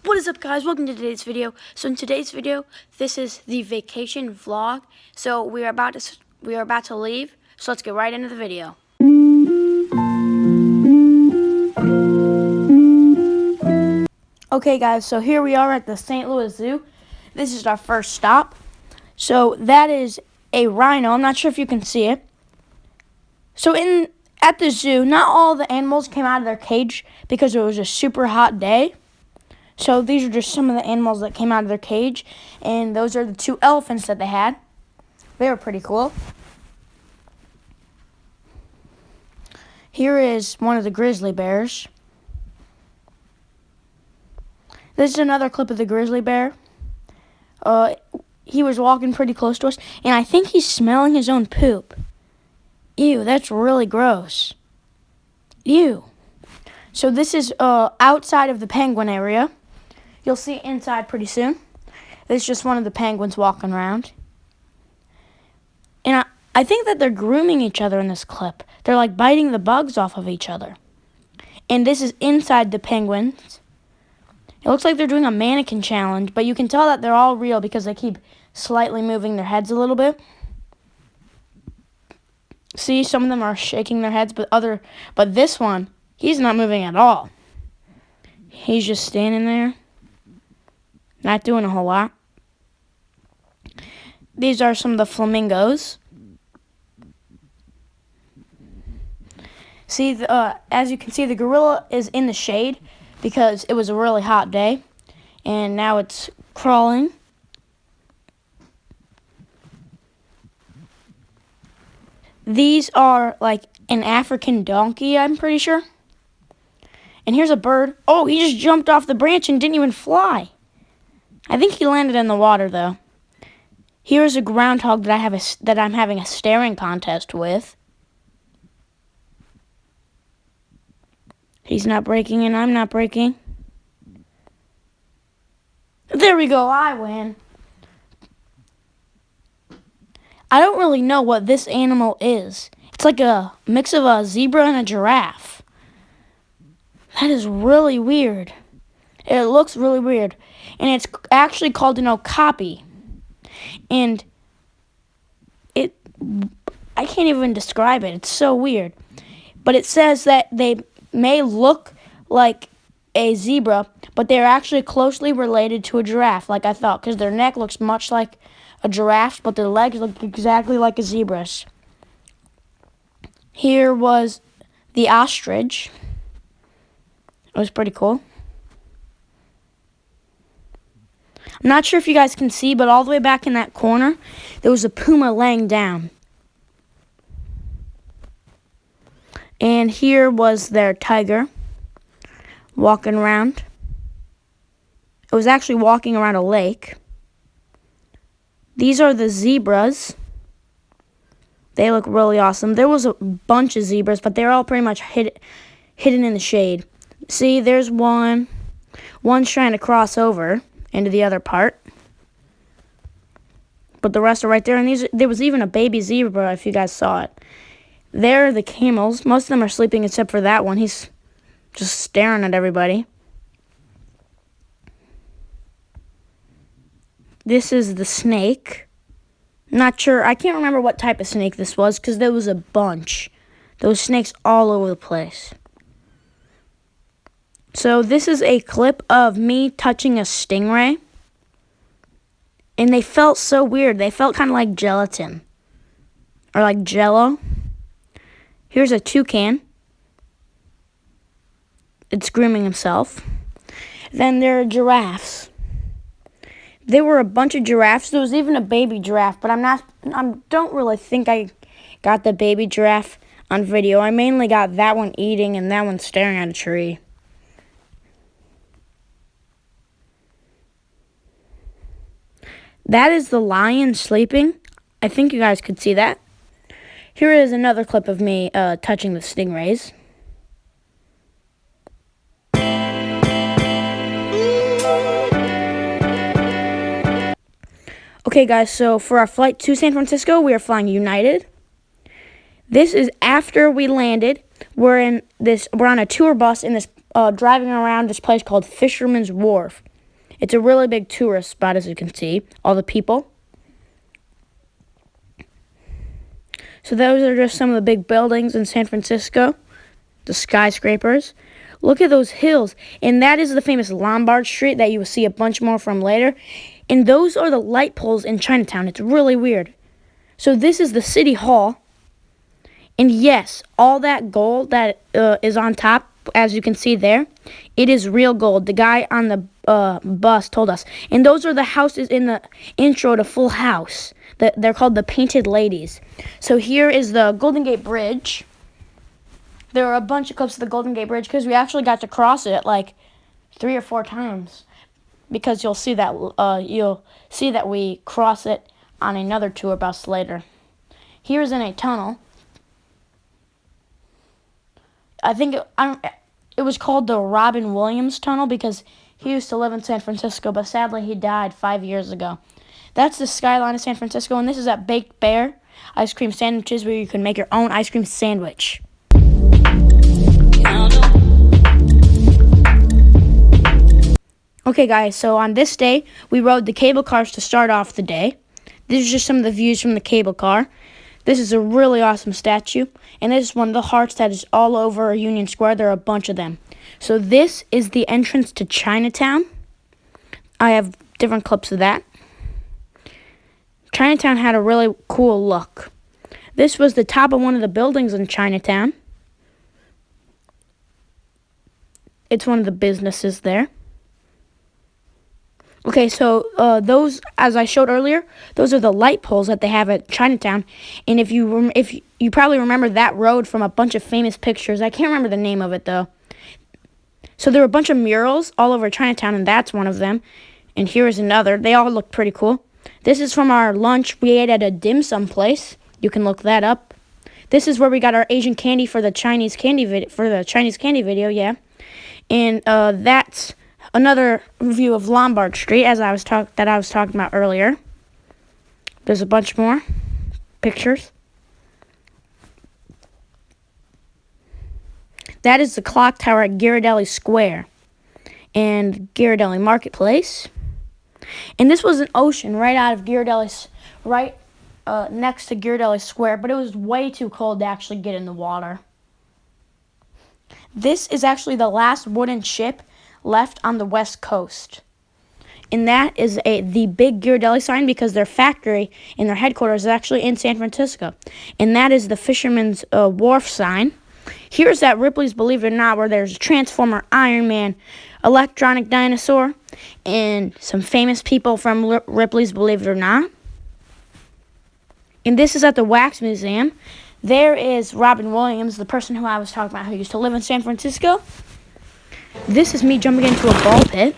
What is up, guys? Welcome to today's video. So in today's video, this is the vacation vlog. So we are about to leave. So let's get right into the video. Okay, guys. So here we are at the St. Louis Zoo. This is our first stop. So that is a rhino. I'm not sure if you can see it. So at the zoo, not all the animals came out of their cage because it was a super hot day. So these are just some of the animals that came out of their cage, and those are the 2 elephants that they had. They were pretty cool. Here is one of the grizzly bears. This is another clip of the grizzly bear. He was walking pretty close to us, and I think he's smelling his own poop. Ew, that's really gross. Ew. So this is outside of the penguin area. You'll see it inside pretty soon. This is just one of the penguins walking around. And I think that they're grooming each other in this clip. They're like biting the bugs off of each other. And this is inside the penguins. It looks like they're doing a mannequin challenge, but you can tell that they're all real because they keep slightly moving their heads a little bit. See, some of them are shaking their heads, but this one, he's not moving at all. He's just standing there. Not doing a whole lot. These are some of the flamingos. See, as you can see, the gorilla is in the shade because it was a really hot day. And now it's crawling. These are like an African donkey, I'm pretty sure. And here's a bird. Oh, he just jumped off the branch and didn't even fly. I think he landed in the water, though. Here's a groundhog that I'm having a staring contest with. He's not breaking and I'm not breaking. There we go, I win. I don't really know what this animal is. It's like a mix of a zebra and a giraffe. That is really weird. It looks really weird. And it's actually called an okapi. And I can't even describe it. It's so weird. But it says that they may look like a zebra, but they're actually closely related to a giraffe, like I thought, because their neck looks much like a giraffe's, but their legs look exactly like a zebra's. Here was the ostrich. It was pretty cool. I'm not sure if you guys can see, but all the way back in that corner, there was a puma laying down. And here was their tiger walking around. It was actually walking around a lake. These are the zebras. They look really awesome. There was a bunch of zebras, but they're all pretty much hidden in the shade. See, there's one. One's trying to cross over into the other part. But the rest are right there. And there was even a baby zebra, if you guys saw it. There are the camels. Most of them are sleeping except for that one. He's just staring at everybody. This is the snake. Not sure. I can't remember what type of snake this was because there was a bunch. There was snakes all over the place. So this is a clip of me touching a stingray. And they felt so weird. They felt kind of like gelatin. Or like jello. Here's a toucan. It's grooming himself. Then there are giraffes. There were a bunch of giraffes. There was even a baby giraffe, but I don't really think I got the baby giraffe on video. I mainly got that one eating and that one staring at a tree. That is the lion sleeping. I think you guys could see that. Here is another clip of me touching the stingrays. Okay, guys, so for our flight to San Francisco, we are flying United. This is after we landed. We're on a tour bus in this driving around this place called Fisherman's Wharf. It's a really big tourist spot, as you can see. All the people. So those are just some of the big buildings in San Francisco. The skyscrapers. Look at those hills. And that is the famous Lombard Street that you will see a bunch more from later. And those are the light poles in Chinatown. It's really weird. So this is the City Hall. And yes, all that gold that is on top, as you can see there, it is real gold. The guy on the bus told us. And those are the houses in the intro to Full House. They're called the Painted Ladies. So here is the Golden Gate Bridge. There are a bunch of clips of the Golden Gate Bridge because we actually got to cross it like 3 or 4 times. Because you'll see that we cross it on another tour bus later. Here's in a tunnel. I think it was called the Robin Williams Tunnel because he used to live in San Francisco, but sadly he died 5 years ago. That's the skyline of San Francisco, and this is at Baked Bear Ice Cream Sandwiches, where you can make your own ice cream sandwich. Okay, guys, so on this day, we rode the cable cars to start off the day. This is just some of the views from the cable car. This is a really awesome statue, and this is one of the hearts that is all over Union Square. There are a bunch of them. So this is the entrance to Chinatown. I have different clips of that. Chinatown had a really cool look. This was the top of one of the buildings in Chinatown. It's one of the businesses there. Okay, so those, as I showed earlier, those are the light poles that they have at Chinatown. And if you probably remember that road from a bunch of famous pictures. I can't remember the name of it, though. So there were a bunch of murals all over Chinatown, and that's one of them. And here is another. They all look pretty cool. This is from our lunch we ate at a dim sum place. You can look that up. This is where we got our Asian candy for the Chinese candy video, yeah. And that's another view of Lombard Street, as I was talking about earlier. There's a bunch more pictures. That is the clock tower at Ghirardelli Square and Ghirardelli Marketplace. And this was an ocean right out of Ghirardelli, next to Ghirardelli Square, but it was way too cold to actually get in the water. This is actually the last wooden ship left on the West Coast. And that is the big Ghirardelli sign because their factory and their headquarters is actually in San Francisco. And that is the Fisherman's Wharf sign. Here's that Ripley's Believe It or Not, where there's a Transformer, Iron Man, electronic dinosaur, and some famous people from Ripley's Believe It or Not. And this is at the Wax Museum. There is Robin Williams, the person who I was talking about who used to live in San Francisco. This is me jumping into a ball pit.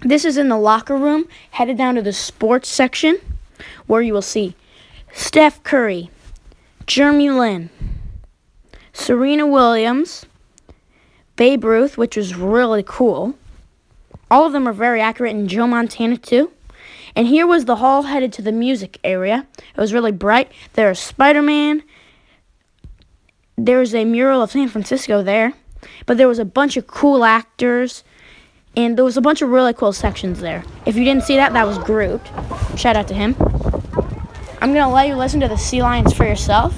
This is in the locker room, headed down to the sports section, where you will see Steph Curry, Jeremy Lin, Serena Williams, Babe Ruth, which was really cool. All of them are very accurate, and Joe Montana too. And here was the hall headed to the music area. It was really bright. There's Spider-Man. There's a mural of San Francisco there. But there was a bunch of cool actors. And there was a bunch of really cool sections there. If you didn't see that, that was Groot. Shout out to him. I'm going to let you listen to the sea lions for yourself.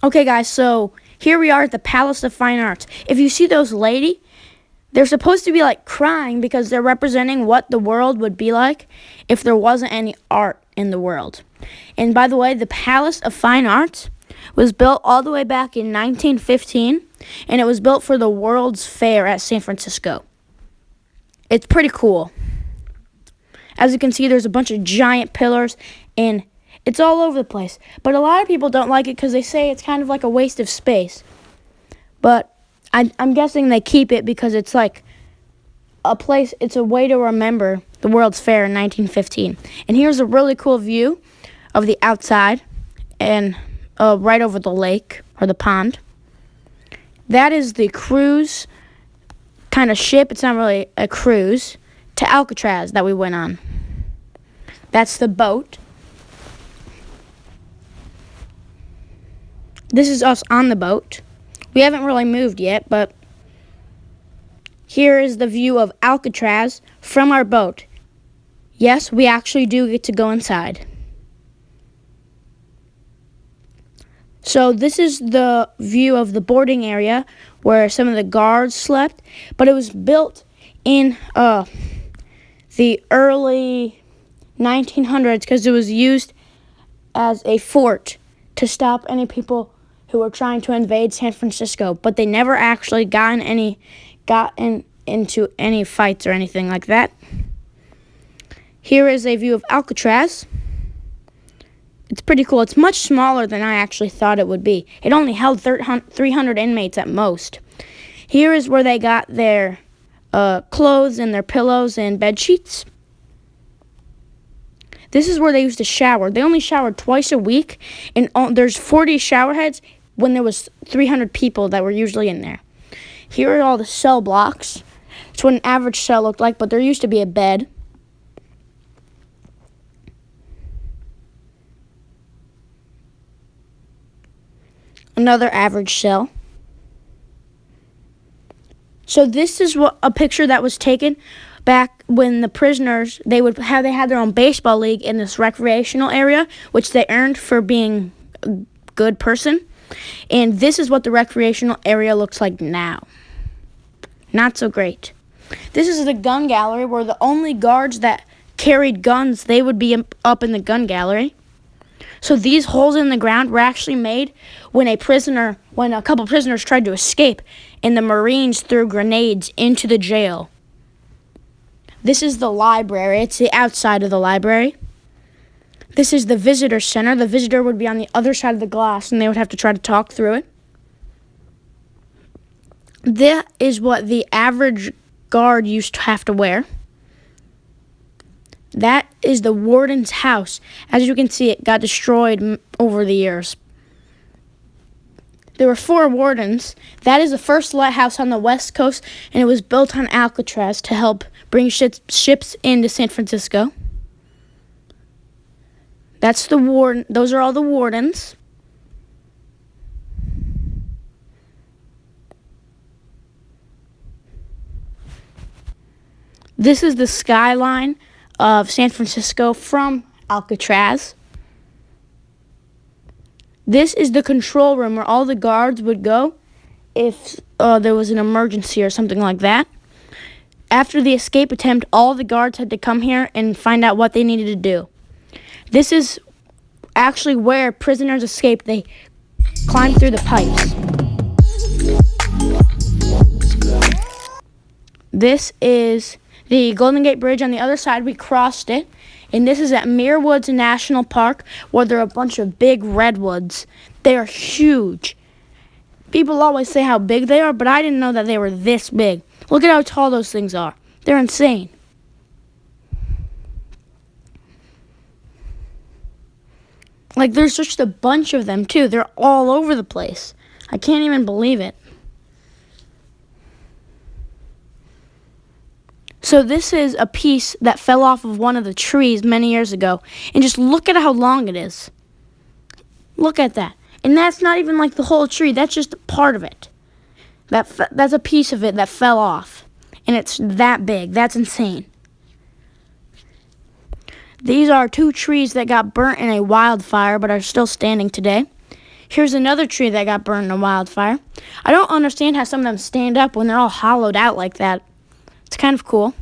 Okay, guys, so here we are at the Palace of Fine Arts. If you see those lady, they're supposed to be, like, crying because they're representing what the world would be like if there wasn't any art in the world. And by the way, the Palace of Fine Arts was built all the way back in 1915, and it was built for the World's Fair at San Francisco. It's pretty cool. As you can see, there's a bunch of giant pillars, and it's all over the place. But a lot of people don't like it because they say it's kind of like a waste of space. But I'm guessing they keep it because it's like a place, it's a way to remember the World's Fair in 1915. And here's a really cool view of the outside and right over the lake or the pond. That is the cruise kind of ship. It's not really a cruise, to Alcatraz that we went on. That's the boat. This is us on the boat. We haven't really moved yet, but here is the view of Alcatraz from our boat. Yes, we actually do get to go inside. So this is the view of the boarding area where some of the guards slept, but it was built in the early 1900s because it was used as a fort to stop any people who were trying to invade San Francisco, but they never actually got into any fights or anything like that. Here is a view of Alcatraz. It's pretty cool. It's much smaller than I actually thought it would be. It only held 300 inmates at most. Here is where they got their clothes and their pillows and bed sheets. This is where they used to shower. They only showered twice a week, and there's 40 shower heads when there was 300 people that were usually in there. Here are all the cell blocks. It's what an average cell looked like, but there used to be a bed. Another average cell. So this is a picture that was taken back when the prisoners, they had their own baseball league in this recreational area, which they earned for being a good person. And this is what the recreational area looks like now. Not so great. This is the gun gallery where the only guards that carried guns, they would be up in the gun gallery. So these holes in the ground were actually made when a couple prisoners tried to escape and the Marines threw grenades into the jail. This is the library. It's the outside of the library. This is the visitor center. The visitor would be on the other side of the glass and they would have to try to talk through it. That is what the average guard used to have to wear. That is the warden's house. As you can see, it got destroyed over the years. There were 4 wardens. That is the first lighthouse on the West Coast, and it was built on Alcatraz to help bring ships into San Francisco. That's the warden. Those are all the wardens. This is the skyline of San Francisco from Alcatraz. This is the control room where all the guards would go if there was an emergency or something like that. After the escape attempt, all the guards had to come here and find out what they needed to do. This is actually where prisoners escaped. They climbed through the pipes. This is the Golden Gate Bridge. On the other side, we crossed it. And this is at Muir Woods National Park, where there are a bunch of big redwoods. They are huge. People always say how big they are, but I didn't know that they were this big. Look at how tall those things are. They're insane. Like, there's just a bunch of them, too. They're all over the place. I can't even believe it. So this is a piece that fell off of one of the trees many years ago. And just look at how long it is. Look at that. And that's not even like the whole tree. That's just part of it. That's a piece of it that fell off. And it's that big. That's insane. These are 2 trees that got burnt in a wildfire but are still standing today. Here's another tree that got burned in a wildfire. I don't understand how some of them stand up when they're all hollowed out like that. It's kind of cool.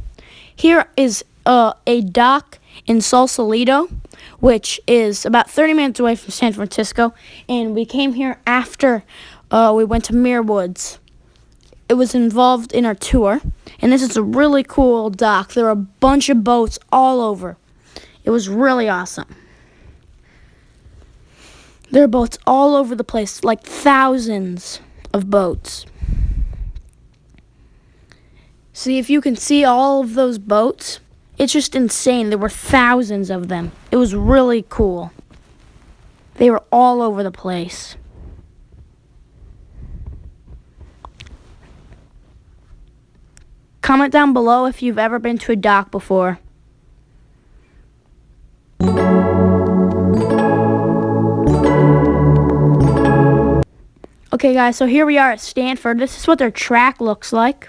Here is a dock in Sausalito, which is about 30 minutes away from San Francisco. And we came here after we went to Muir Woods. it was involved in our tour. And this is a really cool dock. There are a bunch of boats all over. It was really awesome. There are boats all over the place, like thousands of boats. See, if you can see all of those boats, it's just insane. There were thousands of them. It was really cool. They were all over the place. Comment down below if you've ever been to a dock before. Okay guys, so here we are at Stanford. This is what their track looks like.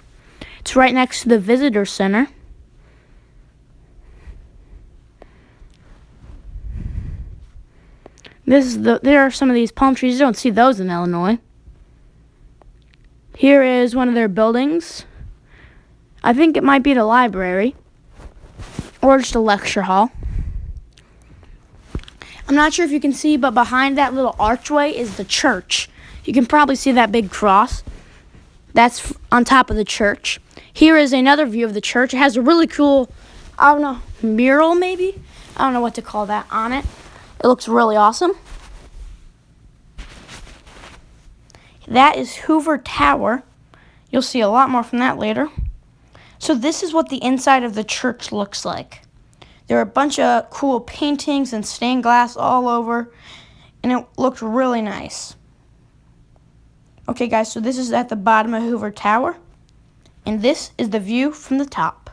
It's right next to the visitor center. There are some of these palm trees. You don't see those in Illinois. Here is one of their buildings. I think it might be the library or just a lecture hall. I'm not sure if you can see, but behind that little archway is the church. You can probably see that big cross. That's on top of the church. Here is another view of the church. It has a really cool, I don't know, mural maybe? I don't know what to call that on it. It looks really awesome. That is Hoover Tower. You'll see a lot more from that later. So this is what the inside of the church looks like. There are a bunch of cool paintings and stained glass all over, and it looked really nice. Okay guys, so this is at the bottom of Hoover Tower, and this is the view from the top.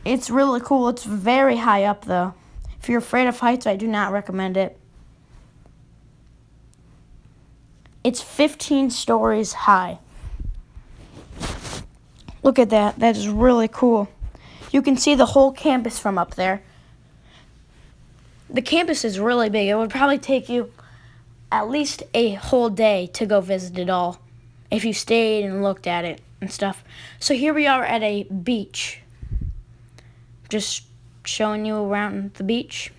It's really cool. It's very high up though. If you're afraid of heights, I do not recommend it. It's 15 stories high. Look at that. That is really cool. You can see the whole campus from up there. The campus is really big. It would probably take you at least a whole day to go visit it all if you stayed and looked at it and stuff. So here we are at a beach. Just showing you around the beach.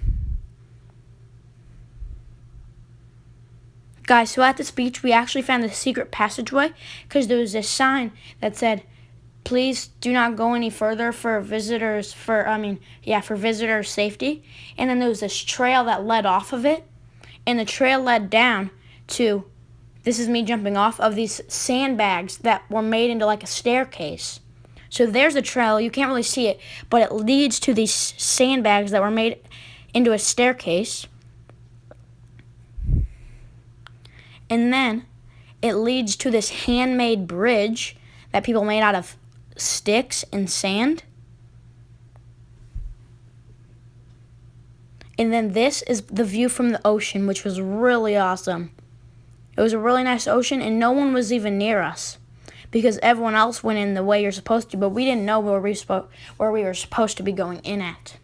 Guys, so at this beach, we actually found the secret passageway because there was this sign that said, please do not go any further for visitor safety. And then there was this trail that led off of it, and the trail led down to, this is me jumping off, of these sandbags that were made into like a staircase. So there's a trail, you can't really see it, but it leads to these sandbags that were made into a staircase. And then it leads to this handmade bridge that people made out of sticks and sand. And then this is the view from the ocean, which was really awesome. It was a really nice ocean, and no one was even near us because everyone else went in the way you're supposed to, but we didn't know where we were supposed to be going in at.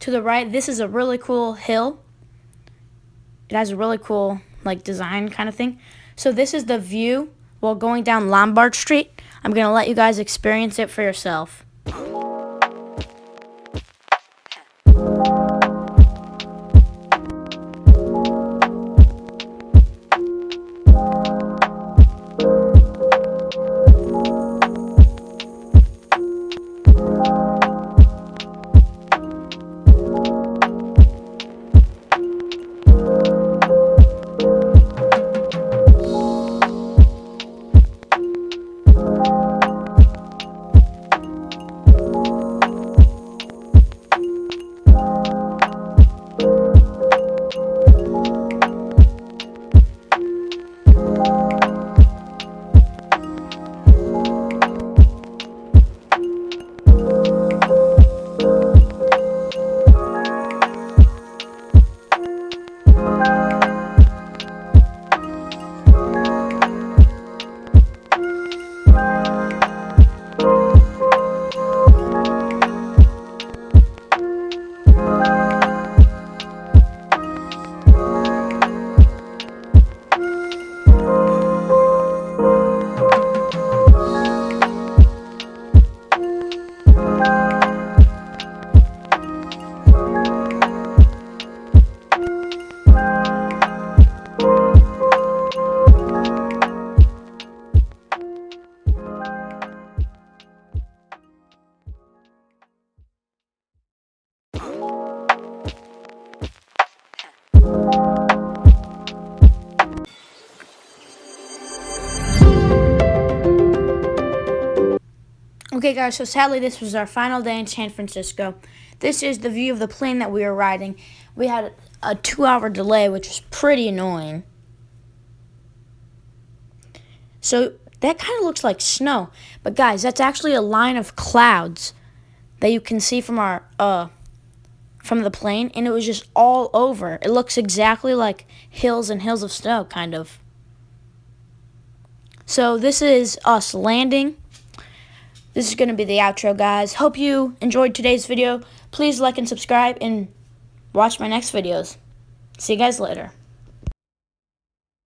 To the right, this is a really cool hill. It has a really cool design kind of thing. So this is the view while going down Lombard Street. I'm going to let you guys experience it for yourself. Okay, guys, so sadly this was our final day in San Francisco. This is the view of the plane that we were riding. We had a 2-hour delay, which was pretty annoying. So that kind of looks like snow. But guys, that's actually a line of clouds that you can see from our from the plane, and it was just all over. It looks exactly like hills and hills of snow, kind of. So this is us landing. This is going to be the outro, guys. Hope you enjoyed today's video. Please like and subscribe and watch my next videos. See you guys later.